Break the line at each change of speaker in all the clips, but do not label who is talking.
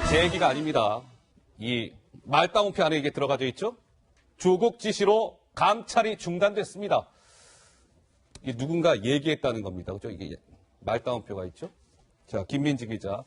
제 얘기가 아닙니다. 이 말다운표 안에 이게 들어가져 있죠? 조국 지시로 감찰이 중단됐습니다. 이게 누군가 얘기했다는 겁니다. 그죠? 이게 말다운표가 있죠? 자, 김민지 기자.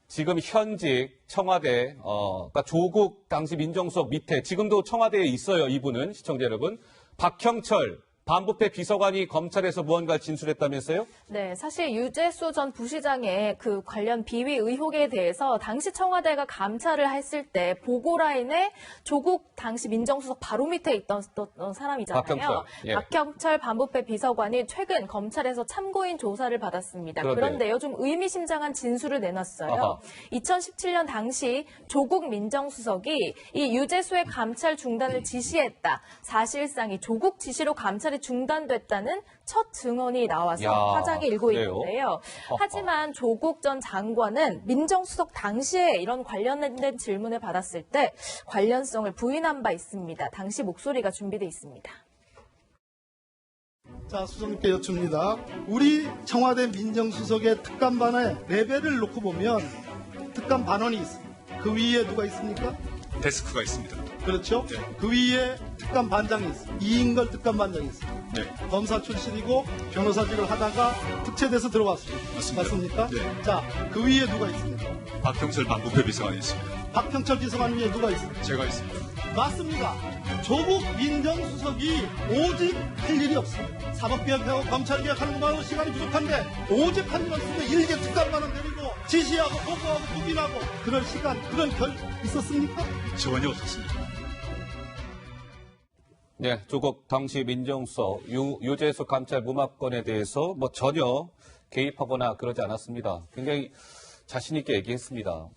지금 현직 청와대, 그러니까 조국 당시 민정수석 밑에, 지금도 청와대에 있어요, 이분은, 시청자 여러분. 박형철 반부패 비서관이 검찰에서 무언가를 진술했다면서요?
네, 사실 유재수 전 부시장의 그 관련 비위 의혹에 대해서 당시 청와대가 감찰을 했을 때 보고라인에 조국 당시 민정수석 바로 밑에 있던 사람이잖아요.
박형철. 예.
박형철 반부패 비서관이 최근 검찰에서 참고인 조사를 받았습니다.
그런데.
그런데요, 좀 의미심장한 진술을 내놨어요.
아하.
2017년 당시 조국 민정수석이 이 유재수의 감찰 중단을 지시했다. 사실상 이 조국 지시로 감찰이 중단됐다는 첫 증언이 나와서
야,
파장이 일고
그래요?
있는데요. 하지만 조국 전 장관은 민정수석 당시에 이런 관련된 질문을 받았을 때 관련성을 부인한 바 있습니다. 당시 목소리가 준비되어 있습니다.
자, 수석님께 여쭙니다. 우리 청와대 민정수석의 특감반의 레벨을 놓고 보면 특감 반원이 있습니다. 그 위에 누가 있습니까?
데스크가 있습니다.
그렇죠?
네.
그 위에 특감 반장이 있습니다. 이인걸 특감 반장이 있습니다.
네.
검사 출신이고 변호사직을 하다가 특채돼서 들어왔습니다.
맞습니다.
맞습니까?
네.
자, 그 위에 누가 있습니까?
박형철 반부패 비서관이 있습니다.
박형철 비서관 위에 누가 있습니까?
제가 있습니다.
맞습니다. 조국 민정수석이 오직 할 일이 없습니다. 사법개혁하고 검찰개혁하는 것만으로 시간이 부족한데 오직 한 일 없으면 일개 특감만은 내리고 지시하고 보고하고 부인하고 그럴 시간, 그런 결 있었습니까?
전혀 없었습니다.
네, 조국 당시 민정수석 유재수 감찰 무마건에 대해서 뭐 전혀 개입하거나 그러지 않았습니다. 굉장히 자신 있게 얘기했습니다.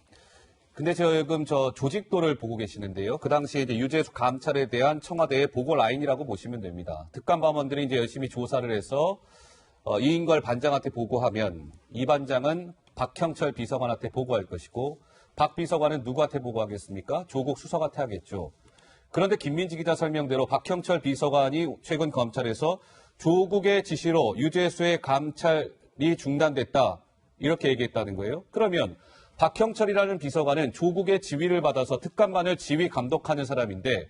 근데 지금 저 조직도를 보고 계시는데요. 그 당시에 이제 유재수 감찰에 대한 청와대의 보고 라인이라고 보시면 됩니다. 특감반원들이 이제 열심히 조사를 해서 이인걸 반장한테 보고하면 이 반장은 박형철 비서관한테 보고할 것이고 박 비서관은 누구한테 보고하겠습니까? 조국 수석한테 하겠죠. 그런데 김민지 기자 설명대로 박형철 비서관이 최근 검찰에서 조국의 지시로 유재수의 감찰이 중단됐다. 이렇게 얘기했다는 거예요. 그러면 박형철이라는 비서관은 조국의 지휘를 받아서 특감반을 지휘 감독하는 사람인데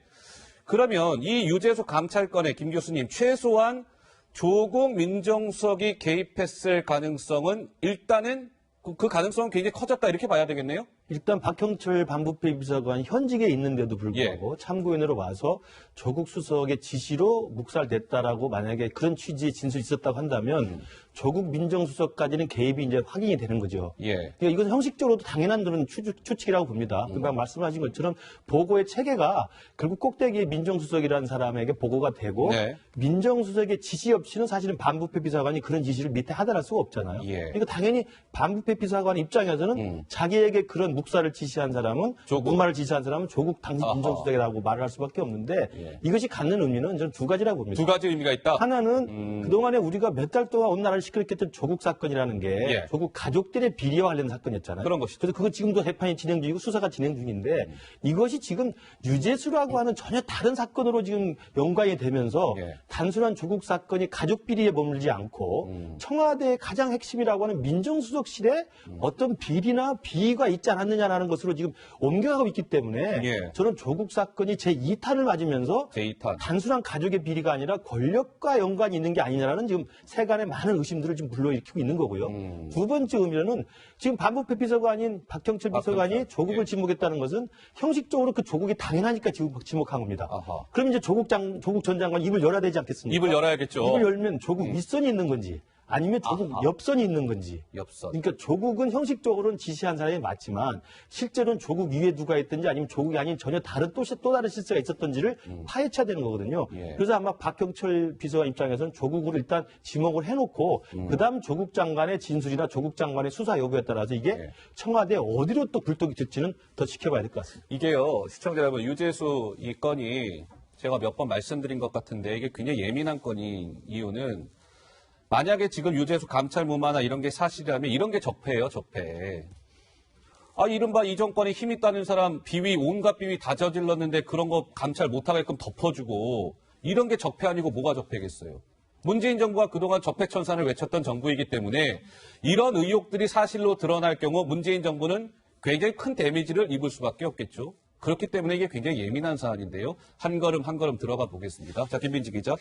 그러면 이 유재수 감찰건에 김 교수님 최소한 조국 민정수석이 개입했을 가능성은 일단은 그 가능성은 굉장히 커졌다 이렇게 봐야 되겠네요.
일단 박형철 반부패 비서관 현직에 있는데도 불구하고 참고인으로 와서 조국 수석의 지시로 묵살됐다라고 만약에 그런 취지의 진술이 있었다고 한다면 조국 민정수석까지는 개입이 이제 확인이 되는 거죠.
예.
그러니까 이건 형식적으로도 당연한 그런 추측이라고 봅니다. 그러니까 말씀하신 것처럼 보고의 체계가 결국 꼭대기의 민정수석이라는 사람에게 보고가 되고
네.
민정수석의 지시 없이는 사실은 반부패 비서관이 그런 지시를 밑에 하달할 수가 없잖아요.
예.
그러니까 당연히 반부패 비서관 입장에서는 자기에게 그런 묵살을 지시한 사람은 무마를 지시한 사람은 조국 당시 민정수석이라고 말을 할 수밖에 없는데
예.
이것이 갖는 의미는 저는 두 가지라고 봅니다.
두 가지 의미가 있다.
하나는 그동안에 우리가 몇 달 동안 온 나라를 시끄럽게 했던 조국 사건이라는 게
예.
조국 가족들의 비리와 관련된 사건이었잖아요.
그런 것이죠.
그래서 그거 지금도 재판이 진행 중이고 수사가 진행 중인데 이것이 지금 유재수라고 하는 전혀 다른 사건으로 지금 연관이 되면서
예.
단순한 조국 사건이 가족 비리에 머물지 않고 청와대의 가장 핵심이라고 하는 민정수석실에 어떤 비리나 비위가 있지 않았느냐라는 것으로 지금 옮겨가고 있기 때문에
예.
저는 조국 사건이 제2탄을 맞으면서
제2탄.
단순한 가족의 비리가 아니라 권력과 연관이 있는 게 아니냐라는 지금 세간의 많은 의심들을 지금 불러일으키고 있는 거고요. 두 번째 의미로는 지금 반부패 비서관인 박형철 비서관이 조국을
예.
지목했다는 것은 형식적으로 그 조국이 당연하니까 지목한 겁니다.
아하.
그럼 이제 조국 전 장관 입을 열어야 되지 않겠습니까?
입을 열어야겠죠.
입을 열면 조국 윗선이 있는 건지 아니면 조국 옆선이 있는 건지.
옆선.
그러니까 조국은 형식적으로는 지시한 사람이 맞지만 실제로는 조국 위에 누가 있든지 아니면 조국이 아닌 전혀 다른 또 다른 실세가 있었던지를 파헤쳐야 되는 거거든요.
예.
그래서 아마 박형철 비서관 입장에서는 조국으로 일단 지목을 해놓고 그다음 조국 장관의 진술이나 조국 장관의 수사 여부에 따라서 이게
예.
청와대 어디로 또 굴뚝이 될지는 더 지켜봐야 될 것 같습니다.
이게요, 시청자 여러분, 유재수 이 건이 제가 몇 번 말씀드린 것 같은데 이게 굉장히 예민한 건인 이유는 만약에 지금 유재수 감찰 무마나 이런 게 사실이라면 이런 게 적폐예요, 적폐. 이른바 이 정권에 힘 있다는 사람 비위, 온갖 비위 다 저질렀는데 그런 거 감찰 못하게끔 덮어주고 이런 게 적폐 아니고 뭐가 적폐겠어요. 문재인 정부가 그동안 적폐천산을 외쳤던 정부이기 때문에 이런 의혹들이 사실로 드러날 경우 문재인 정부는 굉장히 큰 데미지를 입을 수밖에 없겠죠. 그렇기 때문에 이게 굉장히 예민한 사안인데요. 한 걸음 한 걸음 들어가 보겠습니다. 자, 김민지 기자.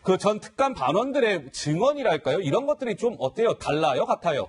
그 전 특감 반원들의 증언이랄까요? 이런 것들이 좀 어때요? 달라요? 같아요?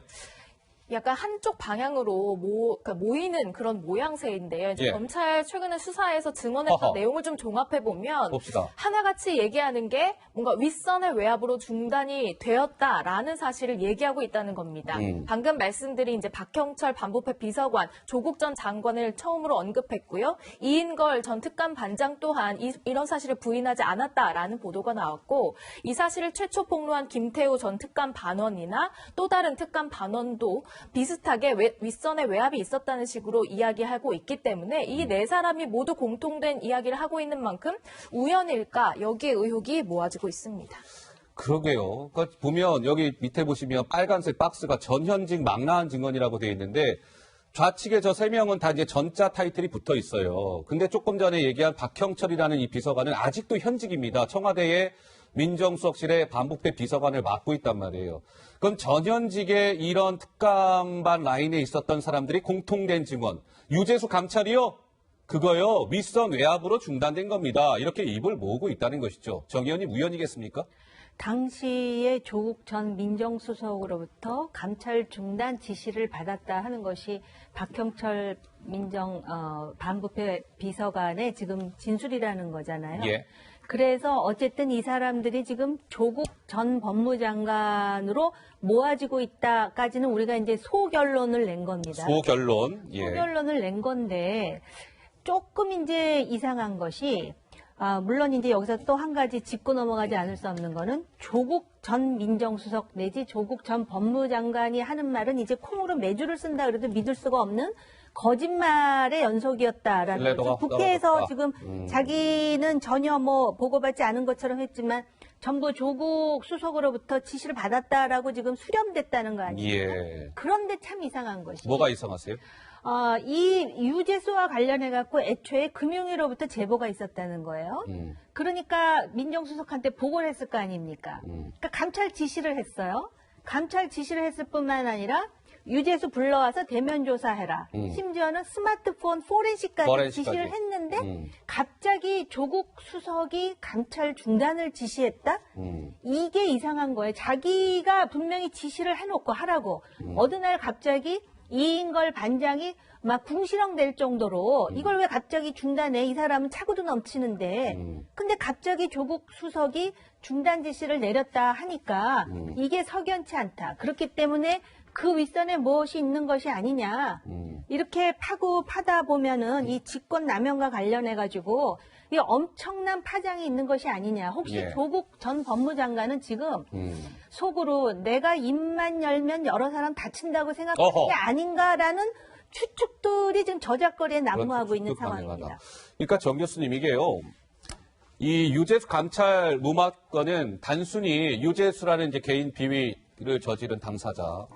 약간 한쪽 방향으로 그러니까 모이는 그런 모양새인데요. 이제
예.
검찰 최근에 수사에서 증언했던
허허.
내용을 좀 종합해보면
봅시다.
하나같이 얘기하는 게 뭔가 윗선의 외압으로 중단이 되었다라는 사실을 얘기하고 있다는 겁니다. 방금 말씀드린 이제 박형철 반부패 비서관, 조국 전 장관을 처음으로 언급했고요. 이인걸 전 특감 반장 또한 이런 사실을 부인하지 않았다라는 보도가 나왔고 이 사실을 최초 폭로한 김태우 전 특감 반원이나 또 다른 특감 반원도 비슷하게 윗선에 외압이 있었다는 식으로 이야기하고 있기 때문에 이 네 사람이 모두 공통된 이야기를 하고 있는 만큼 우연일까 여기에 의혹이 모아지고 있습니다.
그러게요. 그러니까 보면 여기 밑에 보시면 빨간색 박스가 전현직 망라한 증언이라고 되어 있는데 좌측에 저 세 명은 다 이제 전자 타이틀이 붙어 있어요. 근데 조금 전에 얘기한 박형철이라는 이 비서관은 아직도 현직입니다. 청와대의 민정수석실의 반부패 비서관을 맡고 있단 말이에요. 그럼 전현직의 이런 특감반 라인에 있었던 사람들이 공통된 증언. 유재수 감찰이요? 그거요. 윗선 외압으로 중단된 겁니다. 이렇게 입을 모으고 있다는 것이죠. 정 의원님 우연이겠습니까?
당시에 조국 전 민정수석으로부터 감찰 중단 지시를 받았다 하는 것이 박형철 반부패 비서관의 지금 진술이라는 거잖아요.
예.
그래서 어쨌든 이 사람들이 지금 조국 전 법무장관으로 모아지고 있다까지는 우리가 이제 소결론을 낸 겁니다.
소결론. 예.
소결론을 낸 건데 조금 이제 이상한 것이 물론 이제 여기서 또 한 가지 짚고 넘어가지 않을 수 없는 거는 조국 전 민정수석 내지 조국 전 법무장관이 하는 말은 이제 콩으로 매주를 쓴다 그래도 믿을 수가 없는 거짓말의 연속이었다라는
신뢰도가
거죠. 국회에서
떨어졌다.
지금 자기는 전혀 뭐 보고받지 않은 것처럼 했지만 전부 조국 수석으로부터 지시를 받았다라고 지금 수렴됐다는 거 아니에요?
예.
그런데 참 이상한 것이
뭐가 이상하세요?
이 유재수와 관련해 갖고 애초에 금융위로부터 제보가 있었다는 거예요. 그러니까 민정수석한테 보고를 했을 거 아닙니까? 그러니까 감찰 지시를 했어요. 감찰 지시를 했을 뿐만 아니라 유재수 불러와서 대면 조사해라. 심지어는 스마트폰 포렌식까지 지시를 했는데 갑자기 조국 수석이 감찰 중단을 지시했다? 이게 이상한 거예요. 자기가 분명히 지시를 해놓고 하라고. 어느 날 갑자기 이인걸 반장이 막 궁시렁 될 정도로 이걸 왜 갑자기 중단해? 이 사람은 차고도 넘치는데. 근데 갑자기 조국 수석이 중단 지시를 내렸다 하니까 이게 석연치 않다. 그렇기 때문에 그 윗선에 무엇이 있는 것이 아니냐. 이렇게 파다 보면은 이 직권남용과 관련해가지고 이 엄청난 파장이 있는 것이 아니냐. 혹시
예.
조국 전 법무장관은 지금 속으로 내가 입만 열면 여러 사람 다친다고 생각하는
어허.
게 아닌가라는 추측들이 지금 저작거리에 난무하고 있는
추측 가능하다.
상황입니다.
그러니까 정 교수님 이게요. 이 유재수 감찰 무마건은 단순히 유재수라는 이제 개인 비위를 저지른 당사자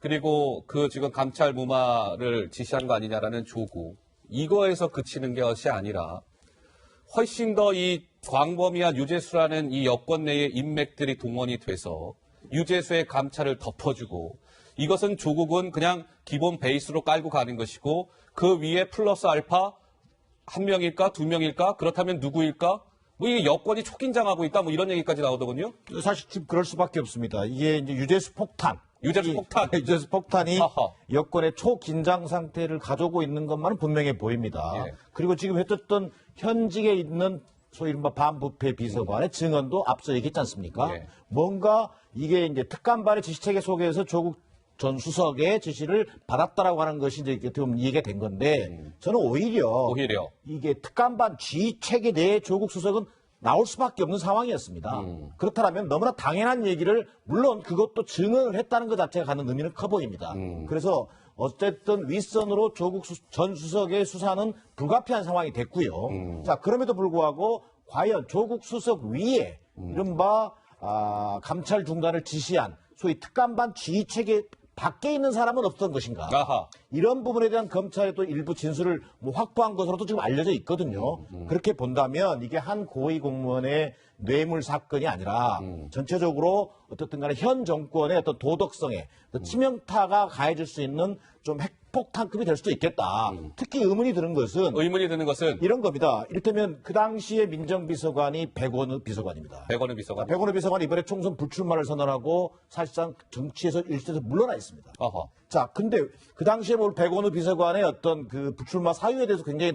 그리고 그 지금 감찰 무마를 지시한 거 아니냐라는 조국 이거에서 그치는 것이 아니라 훨씬 더 이 광범위한 유재수라는 이 여권 내의 인맥들이 동원이 돼서 유재수의 감찰을 덮어주고 이것은 조국은 그냥 기본 베이스로 깔고 가는 것이고 그 위에 플러스 알파 한 명일까 두 명일까 그렇다면 누구일까 뭐 이게 여권이 촉긴장하고 있다 뭐 이런 얘기까지 나오더군요.
사실 지금 그럴 수밖에 없습니다. 이게 이제 유재수 폭탄.
유재수 폭탄.
유재수 폭탄이
하하.
여권의 초긴장 상태를 가져오고 있는 것만은 분명해 보입니다.
예.
그리고 지금 했었던 현직에 있는 소위 이른바 반부패 비서관의 증언도 앞서 얘기했지 않습니까?
예.
뭔가 이게 이제 특감반의 지시체계 속에서 조국 전 수석의 지시를 받았다라고 하는 것이 이제 어떻게 보면 이해가 된 건데 저는 오히려 이게 특감반 지휘체계 내에 조국 수석은 나올 수밖에 없는 상황이었습니다. 그렇다면 너무나 당연한 얘기를 물론 그것도 증언을 했다는 것 자체가 갖는 의미는 커 보입니다. 그래서 어쨌든 윗선으로 조국 전 수석의 수사는 불가피한 상황이 됐고요. 자 그럼에도 불구하고 과연 조국 수석 위에 이른바 감찰 중단을 지시한 소위 특감반 지휘체계 밖에 있는 사람은 없던 것인가.
아하.
이런 부분에 대한 검찰의 또 일부 진술을 뭐 확보한 것으로도 지금 알려져 있거든요. 그렇게 본다면 이게 한 고위 공무원의 뇌물 사건이 아니라 전체적으로 어떻든 간에 현 정권의 어떤 도덕성에 치명타가 가해질 수 있는 좀 핵폭탄급이 될 수도 있겠다. 특히 의문이 드는 것은 이런 겁니다. 이를테면 그 당시에 민정비서관이 백원우 비서관입니다.
백원우 비서관.
백원우 비서관이 이번에 총선 불출마를 선언하고 사실상 정치에서 일선에서 물러나 있습니다.
어허.
자, 근데 그 당시에 뭐 백원우 비서관의 어떤 그 불출마 사유에 대해서 굉장히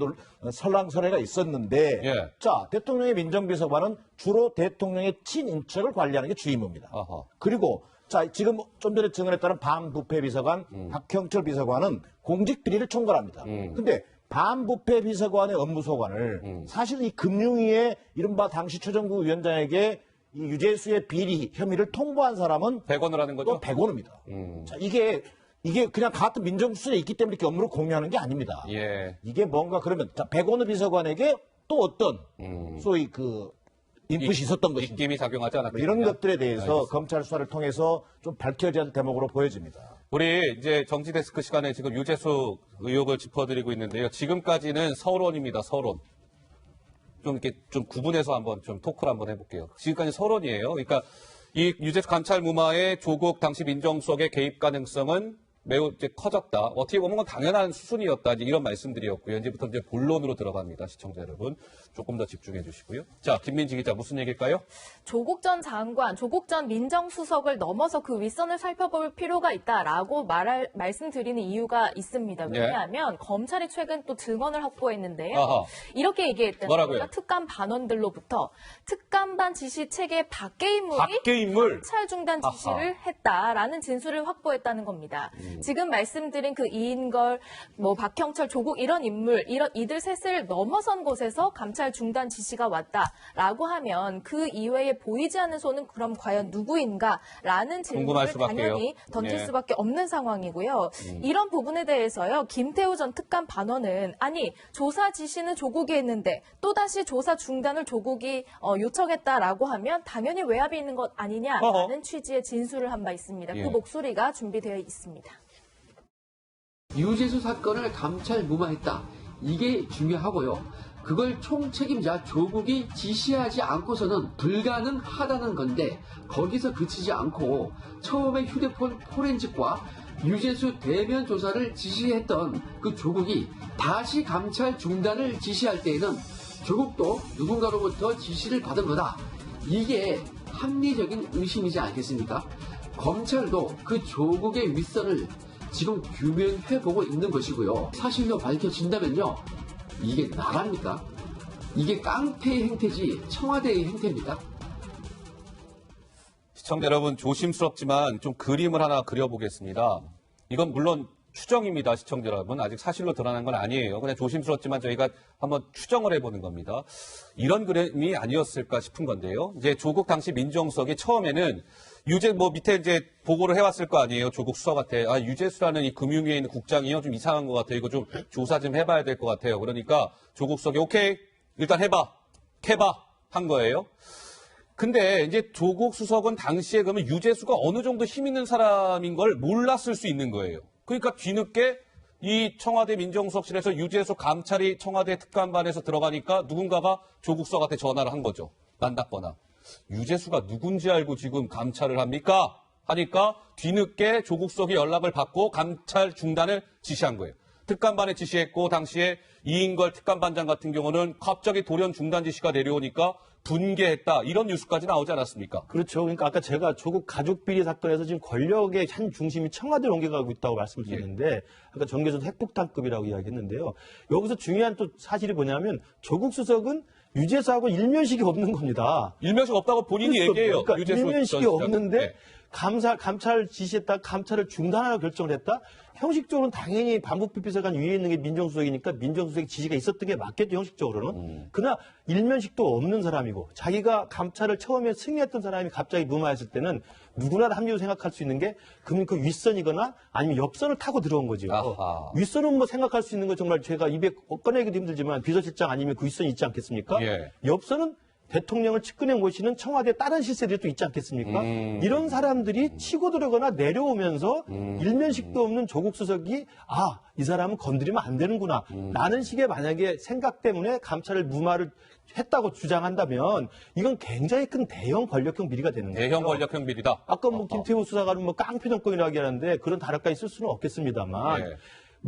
설랑설레가 있었는데,
예.
자, 대통령의 민정비서관은 주로 대통령의 친인척을 관리하는 게 주임무입니다.
어허.
그리고 자, 지금 좀 전에 증언했다는 반부패 비서관 박형철 비서관은 공직 비리를 총괄합니다. 근데 반부패 비서관의 업무 소관을 사실 이 금융위의 이른바 당시 최정구 위원장에게 이 유재수의 비리 혐의를 통보한 사람은
백원우라는 거죠?
또 백원우입니다. 자, 이게 그냥 같은 민정수석에 있기 때문에 이렇게 업무를 공유하는 게 아닙니다.
예.
이게 뭔가 그러면 자, 백원우 비서관에게 또 어떤 소위 그 인풋이 있었던 것인지
입김이 작용하지 않았겠냐.
이런 것들에 대해서
알겠습니다.
검찰 수사를 통해서 좀 밝혀져야 할 대목으로 보여집니다.
우리 이제 정치 데스크 시간에 지금 유재수 의혹을 짚어드리고 있는데요. 지금까지는 서론입니다. 서론. 좀 이렇게 좀 구분해서 한번 좀 토크를 한번 해볼게요. 지금까지 서론이에요. 그러니까 이 유재수 감찰 무마의 조국 당시 민정수석의 개입 가능성은 매우 이제 커졌다. 어떻게 보면 당연한 수순이었다. 이제 이런 말씀들이었고요. 이제부터 이제 본론으로 들어갑니다. 시청자 여러분. 조금 더 집중해 주시고요. 자, 김민지 기자 무슨 얘기일까요?
조국 전 장관, 조국 전 민정수석을 넘어서 그 윗선을 살펴볼 필요가 있다라고 말씀드리는 이유가 있습니다. 왜냐하면 검찰이 최근 또 증언을 확보했는데요.
아하.
이렇게 얘기했다는
뭐라고요?
겁니다. 특감 반원들로부터 특감반 지시 체계 밖의 인물이
밖의 인물?
검찰 중단 지시를 했다라는 진술을 확보했다는 겁니다. 지금 말씀드린 그 이인걸, 뭐 박형철, 조국 이런 인물, 이들 셋을 넘어선 곳에서 감찰 중단 지시가 왔다라고 하면 그 이외에 보이지 않는 손은 그럼 과연 누구인가라는 질문을 당연히 던질 수밖에 없는 상황이고요. 이런 부분에 대해서요. 김태우 전 특감 반원은 아니 조사 지시는 조국이 했는데 또다시 조사 중단을 조국이 요청했다라고 하면 당연히 외압이 있는 것 아니냐라는 취지의 진술을 한 바 있습니다. 그 목소리가 준비되어 있습니다.
유재수 사건을 감찰 무마했다. 이게 중요하고요. 그걸 총책임자 조국이 지시하지 않고서는 불가능하다는 건데 거기서 그치지 않고 처음에 휴대폰 포렌식과 유재수 대면 조사를 지시했던 그 조국이 다시 감찰 중단을 지시할 때에는 조국도 누군가로부터 지시를 받은 거다. 이게 합리적인 의심이지 않겠습니까? 검찰도 그 조국의 윗선을 지금 규명해보고 있는 것이고요. 사실로 밝혀진다면요. 이게 나라입니까? 이게 깡패의 행태지 청와대의 행태입니까?
시청자 여러분 조심스럽지만 좀 그림을 하나 그려보겠습니다. 이건 물론 추정입니다. 시청자 여러분. 아직 사실로 드러난 건 아니에요. 그냥 조심스럽지만 저희가 한번 추정을 해보는 겁니다. 이런 그림이 아니었을까 싶은 건데요. 이제 조국 당시 민정수석이 처음에는 밑에 이제 보고를 해왔을 거 아니에요. 조국 수석한테. 아, 유재수라는 이 금융위에 있는 국장이요. 좀 이상한 것 같아요. 이거 좀 조사 좀 해봐야 될 것 같아요. 그러니까 조국 수석이 오케이. 일단 해봐. 한 거예요. 근데 이제 조국 수석은 당시에 그러면 유재수가 어느 정도 힘 있는 사람인 걸 몰랐을 수 있는 거예요. 그러니까 뒤늦게 이 청와대 민정수석실에서 유재수 감찰이 청와대 특감반에서 들어가니까 누군가가 조국 수석한테 전화를 한 거죠. 만났거나. 유재수가 누군지 알고 지금 감찰을 합니까? 하니까 뒤늦게 조국 수석이 연락을 받고 감찰 중단을 지시한 거예요. 특감반에 지시했고 당시에 이인걸 특감반장 같은 경우는 갑자기 돌연 중단 지시가 내려오니까 분개했다. 이런 뉴스까지 나오지 않았습니까?
그렇죠. 그러니까 아까 제가 조국 가족 비리 사건에서 지금 권력의 한 중심이 청와대로 옮겨가고 있다고 말씀드렸는데 아까 정계준 핵폭탄급이라고 이야기했는데요. 여기서 중요한 또 사실이 뭐냐면 조국 수석은 유재수하고 일면식이 없는 겁니다.
일면식 없다고 본인이
그렇죠.
얘기해요.
그러니까 일면식이 없는데
네.
감찰 지시했다, 감찰을 중단하라고 결정을 했다. 형식적으로는 당연히 반부패 비서관 위에 있는 게 민정수석이니까 민정수석의 지시가 있었던 게 맞겠죠, 형식적으로는. 그러나 일면식도 없는 사람이고 자기가 감찰을 처음에 승인했던 사람이 갑자기 무마했을 때는 누구나 합리적으로 생각할 수 있는 게 그러면 그 윗선이거나 아니면 옆선을 타고 들어온 거죠.
아하.
윗선은 뭐 생각할 수 있는 거 정말 제가 입에 꺼내기도 힘들지만 비서실장 아니면 그 윗선이 있지 않겠습니까?
예.
옆선은 대통령을 측근에 모시는 청와대 다른 실세들이 또 있지 않겠습니까? 이런 사람들이 치고 들어거나 내려오면서 일면식도 없는 조국 수석이 이 사람은 건드리면 안 되는구나 라는 식의 만약에 생각 때문에 감찰을 무마를 했다고 주장한다면 이건 굉장히 큰 대형 권력형 비리가 되는 거예요.
대형 권력형 비리다.
아까 김태우 수사관은 깡패 정권이라고 하는데 그런 단어까지 쓸 수는 없겠습니다만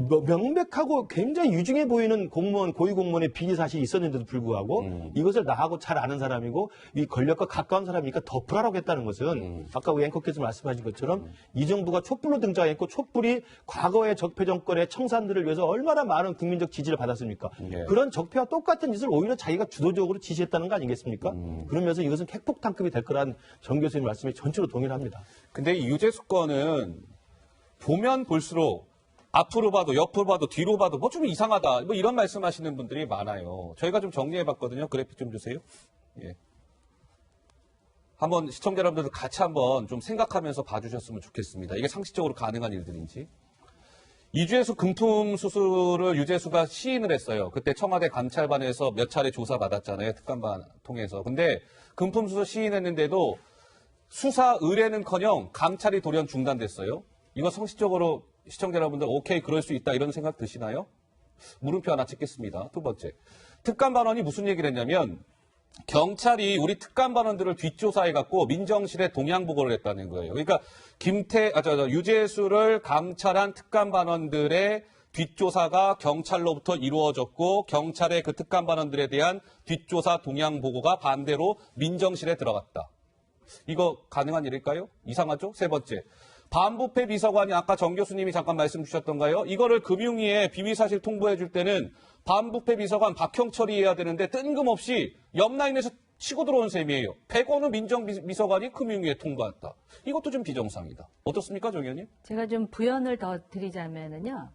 명백하고 굉장히 유중해 보이는 공무원, 고위공무원의 비리 사실이 있었는데도 불구하고 이것을 나하고 잘 아는 사람이고 이 권력과 가까운 사람이니까 덮으라고 했다는 것은 아까 우리 앵커께서 말씀하신 것처럼 이 정부가 촛불로 등장했고 촛불이 과거의 적폐 정권의 청산들을 위해서 얼마나 많은 국민적 지지를 받았습니까? 그런 적폐와 똑같은 짓을 오히려 자기가 주도적으로 지시했다는 거 아니겠습니까? 그러면서 이것은 핵폭탄급이 될 거란 정 교수님 말씀에 전체로 동의를 합니다.
근데 이 유재수 건은 보면 볼수록 앞으로 봐도 옆으로 봐도 뒤로 봐도 뭐 좀 이상하다. 뭐 이런 말씀하시는 분들이 많아요. 저희가 좀 정리해봤거든요. 그래픽 좀 주세요. 예. 한번 시청자 여러분들도 같이 한번 좀 생각하면서 봐주셨으면 좋겠습니다. 이게 상식적으로 가능한 일들인지. 이주혜수 금품 수수를 유재수가 시인을 했어요. 그때 청와대 감찰반에서 몇 차례 조사받았잖아요. 특감반 통해서. 근데 금품 수수 시인했는데도 수사 의뢰는커녕 감찰이 돌연 중단됐어요. 이거 상식적으로 시청자 여러분들 오케이 그럴 수 있다 이런 생각 드시나요? 물음표 하나 찍겠습니다. 두 번째. 특감반원이 무슨 얘기를 했냐면 경찰이 우리 특감반원들을 뒷조사해갖고 민정실에 동향보고를 했다는 거예요. 그러니까 유재수를 감찰한 특감반원들의 뒷조사가 경찰로부터 이루어졌고 경찰의 그 특감반원들에 대한 뒷조사 동향보고가 반대로 민정실에 들어갔다. 이거 가능한 일일까요? 이상하죠? 세 번째. 반부패 비서관이 아까 정 교수님이 잠깐 말씀 주셨던가요? 이거를 금융위에 비위사실 통보해 줄 때는 반부패 비서관 박형철이 해야 되는데 뜬금없이 옆라인에서 치고 들어온 셈이에요. 백원우 민정비서관이 금융위에 통보했다. 이것도 좀 비정상이다. 어떻습니까, 정 의원님?
제가 좀 부연을 더 드리자면은요.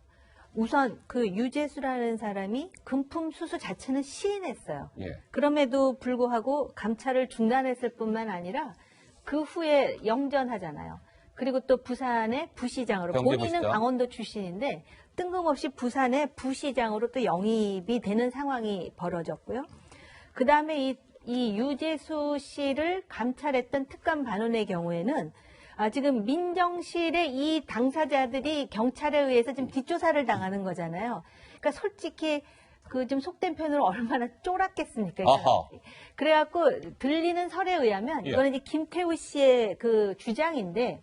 우선 그 유재수라는 사람이 금품 수수 자체는 시인했어요.
예.
그럼에도 불구하고 감찰을 중단했을 뿐만 아니라 그 후에 영전하잖아요. 그리고 또 부산의 부시장으로 본인은
경제부시장.
강원도 출신인데 뜬금없이 부산의 부시장으로 또 영입이 되는 상황이 벌어졌고요. 그다음에 이 유재수 씨를 감찰했던 특감반원의 경우에는 지금 민정실의 이 당사자들이 경찰에 의해서 지금 뒷조사를 당하는 거잖아요. 그러니까 솔직히 그 좀 속된 표현으로 얼마나 쫄았겠습니까? 그래갖고 들리는 설에 의하면 이거는 이제 김태우 씨의 그 주장인데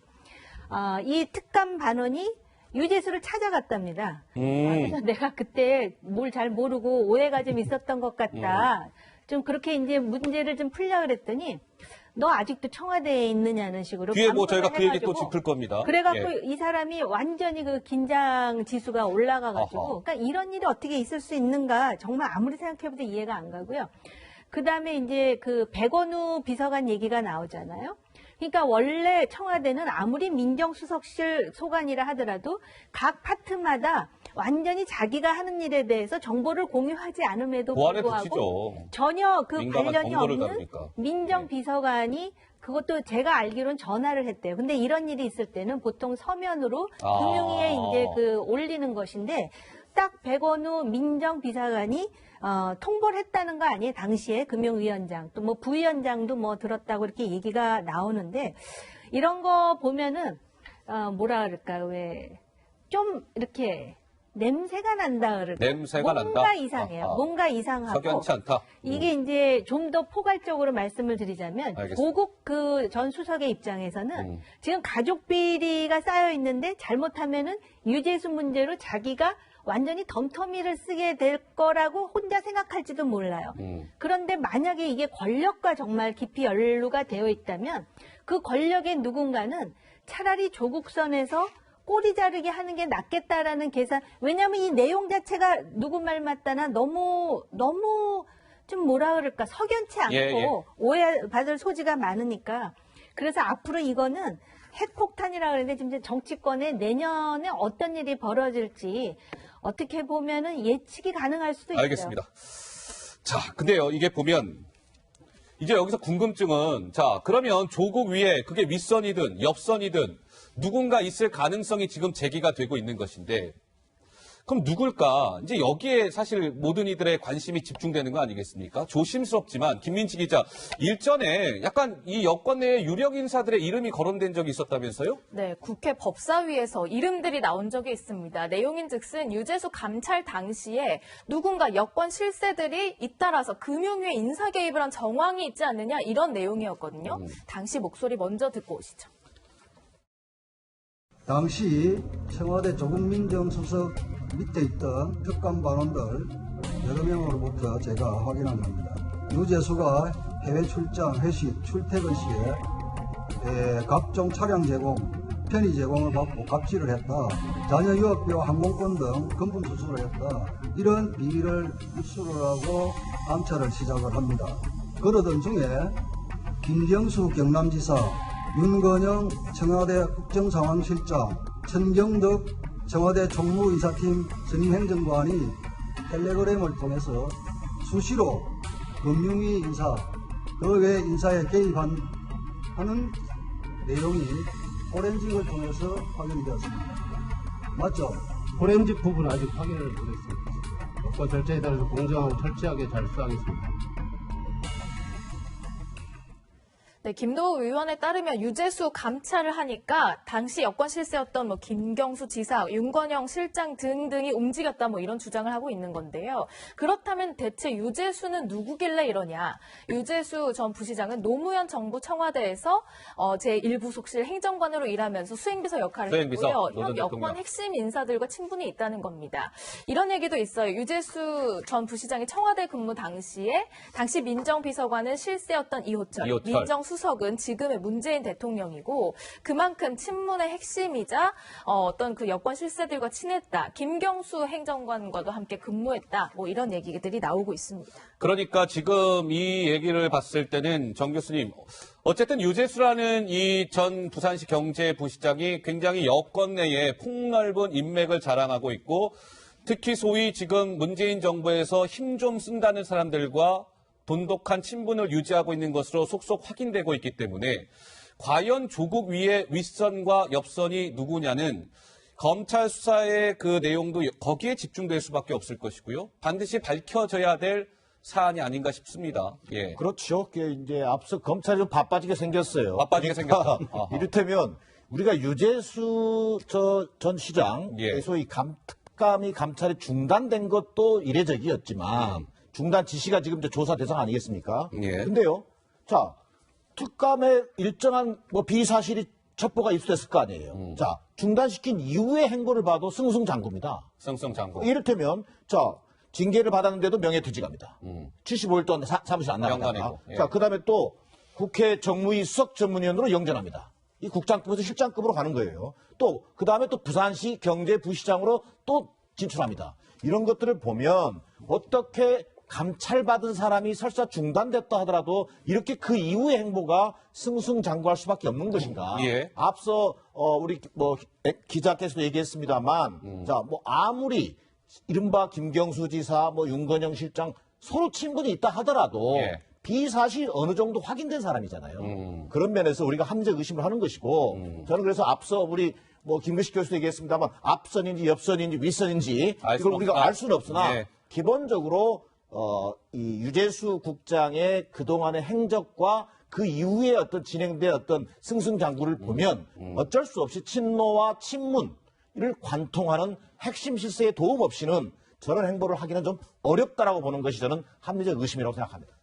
이 특감 반원이 유재수를 찾아갔답니다. 그래서 내가 그때 뭘 잘 모르고 오해가 좀 있었던 것 같다. 좀 그렇게 이제 문제를 좀 풀려 그랬더니 너 아직도 청와대에 있느냐는 식으로.
뒤에 뭐 저희가 그 얘기 또
해가지고
짚을 겁니다.
그래갖고 이 사람이 완전히 그 긴장 지수가 올라가가지고, 그러니까 이런 일이 어떻게 있을 수 있는가 정말 아무리 생각해봐도 이해가 안 가고요. 그 다음에 이제 그 백원우 비서관 얘기가 나오잖아요. 그러니까 원래 청와대는 아무리 민정수석실 소관이라 하더라도 각 파트마다 완전히 자기가 하는 일에 대해서 정보를 공유하지 않음에도 불구하고 전혀 그 관련이 없는
다루니까.
민정비서관이 그것도 제가 알기로는 전화를 했대요. 근데 이런 일이 있을 때는 보통 서면으로 금융위에 이제 그 올리는 것인데 딱 백원우 민정비서관이 통보를 했다는 거 아니에요? 당시에 금융위원장 또 뭐 부위원장도 뭐 들었다고 이렇게 얘기가 나오는데 이런 거 보면은 뭐라 그럴까 왜 좀 이렇게 냄새가 난다 그럴까?
냄새가
뭔가
난다?
이상해요.
아하.
뭔가 이상하고
석연치 않다.
이게 이제 좀 더 포괄적으로 말씀을 드리자면
알겠습니다.
조국 그 전 수석의 입장에서는 지금 가족 비리가 쌓여 있는데 잘못하면은 유재수 문제로 자기가 완전히 덤터미를 쓰게 될 거라고 혼자 생각할지도 몰라요. 그런데 만약에 이게 권력과 정말 깊이 연루가 되어 있다면 그 권력의 누군가는 차라리 조국선에서 꼬리 자르게 하는 게 낫겠다라는 계산. 왜냐하면 이 내용 자체가 누구 말 맞다나 너무 좀 뭐라 그럴까 석연치 않고 오해받을 소지가 많으니까. 그래서 앞으로 이거는 핵폭탄이라 그러는데 지금 정치권에 내년에 어떤 일이 벌어질지 어떻게 보면은 예측이 가능할 수도 있어요.
알겠습니다. 자, 근데요, 이게 보면 이제 여기서 궁금증은 자, 그러면 조국 위에 그게 윗선이든 옆선이든 누군가 있을 가능성이 지금 제기가 되고 있는 것인데 그럼 누굴까? 이제 여기에 사실 모든 이들의 관심이 집중되는 거 아니겠습니까? 조심스럽지만 김민지 기자, 일전에 약간 이 여권 내에 유력 인사들의 이름이 거론된 적이 있었다면서요?
네, 국회 법사위에서 이름들이 나온 적이 있습니다. 내용인즉슨 유재수 감찰 당시에 누군가 여권 실세들이 잇따라서 금융위에 인사 개입을 한 정황이 있지 않느냐 이런 내용이었거든요. 당시 목소리 먼저 듣고 오시죠.
당시 청와대 조국 민정수석 밑에 있던 특감반원들 여러 명으로부터 제가 확인한 겁니다. 유재수가 해외 출장, 회식, 출퇴근 시에 각종 차량 제공, 편의 제공을 받고 갑질을 했다. 자녀 유학비와 항공권 등 금품 수수를 했다. 이런 비리를 입수를 하고 감찰을 시작을 합니다. 그러던 중에 김경수 경남지사, 윤건영 청와대 국정상황실장, 천경덕 청와대 총무이사팀 전임행정관이 텔레그램을 통해서 수시로 금융위 인사, 그 외 인사에 개입하는 내용이 포렌식을 통해서 확인이 되었습니다. 맞죠?
포렌식 부분 아직 확인을 못했습니다. 법과 절차에 따라서 공정하고 철저하게 잘 수하겠습니다.
네, 김도우 의원에 따르면 유재수 감찰을 하니까 당시 여권 실세였던 뭐 김경수 지사, 윤건영 실장 등등이 움직였다 뭐 이런 주장을 하고 있는 건데요. 그렇다면 대체 유재수는 누구길래 이러냐? 유재수 전 부시장은 노무현 정부 청와대에서 제1부속실 행정관으로 일하면서 수행비서 역할을 했고요. 현 여권 핵심 인사들과 친분이 있다는 겁니다. 이런 얘기도 있어요. 유재수 전 부시장이 청와대 근무 당시에 당시 민정비서관은 실세였던 이호철. 민정수석은 지금의 문재인 대통령이고 그만큼 친문의 핵심이자 어떤 그 여권 실세들과 친했다. 김경수 행정관과도 함께 근무했다. 뭐 이런 얘기들이 나오고 있습니다.
그러니까 지금 이 얘기를 봤을 때는 정 교수님, 어쨌든 유재수라는 이 전 부산시 경제부시장이 굉장히 여권 내에 폭넓은 인맥을 자랑하고 있고 특히 소위 지금 문재인 정부에서 힘 좀 쓴다는 사람들과 돈독한 친분을 유지하고 있는 것으로 속속 확인되고 있기 때문에 과연 조국 위의 윗선과 옆선이 누구냐는 검찰 수사의 그 내용도 거기에 집중될 수밖에 없을 것이고요. 반드시 밝혀져야 될 사안이 아닌가 싶습니다. 예.
그렇죠. 이제 앞서 검찰이 좀 바빠지게 생겼어요.
바빠지게 생겼다.
이를테면 우리가 유재수 전 시장, 소위 특감이 감찰이 중단된 것도 이례적이었지만 중단 지시가 지금 조사 대상 아니겠습니까? 근데요, 자, 특감에 일정한 비사실이 첩보가 입수됐을 거 아니에요. 자, 중단시킨 이후의 행보를 봐도 승승장구입니다.
승승장구.
이를테면, 자, 징계를 받았는데도 명예퇴직합니다. 75일 동안 사무실 안 나간다. 자, 그 다음에 또 국회 정무위 수석 전문위원으로 영전합니다. 이 국장급에서 실장급으로 가는 거예요. 또, 그 다음에 또 부산시 경제부시장으로 또 진출합니다. 이런 것들을 보면 어떻게 감찰받은 사람이 설사 중단됐다 하더라도 이렇게 그 이후의 행보가 승승장구할 수밖에 없는 것인가. 앞서 우리 기자께서도 얘기했습니다만, 자, 아무리 이른바 김경수 지사, 윤건영 실장 서로 친분이 있다 하더라도 비사실 어느 정도 확인된 사람이잖아요. 그런 면에서 우리가 함정 의심을 하는 것이고, 저는 그래서 앞서 우리 김규식 교수도 얘기했습니다만 앞선인지 옆선인지 윗선인지 이걸 우리가 알 수는 없으나 기본적으로 이 유재수 국장의 그동안의 행적과 그 이후에 어떤 진행된 어떤 승승장구를 보면 어쩔 수 없이 친노와 친문을 관통하는 핵심 실세의 도움 없이는 저런 행보를 하기는 좀 어렵다라고 보는 것이 저는 합리적 의심이라고 생각합니다.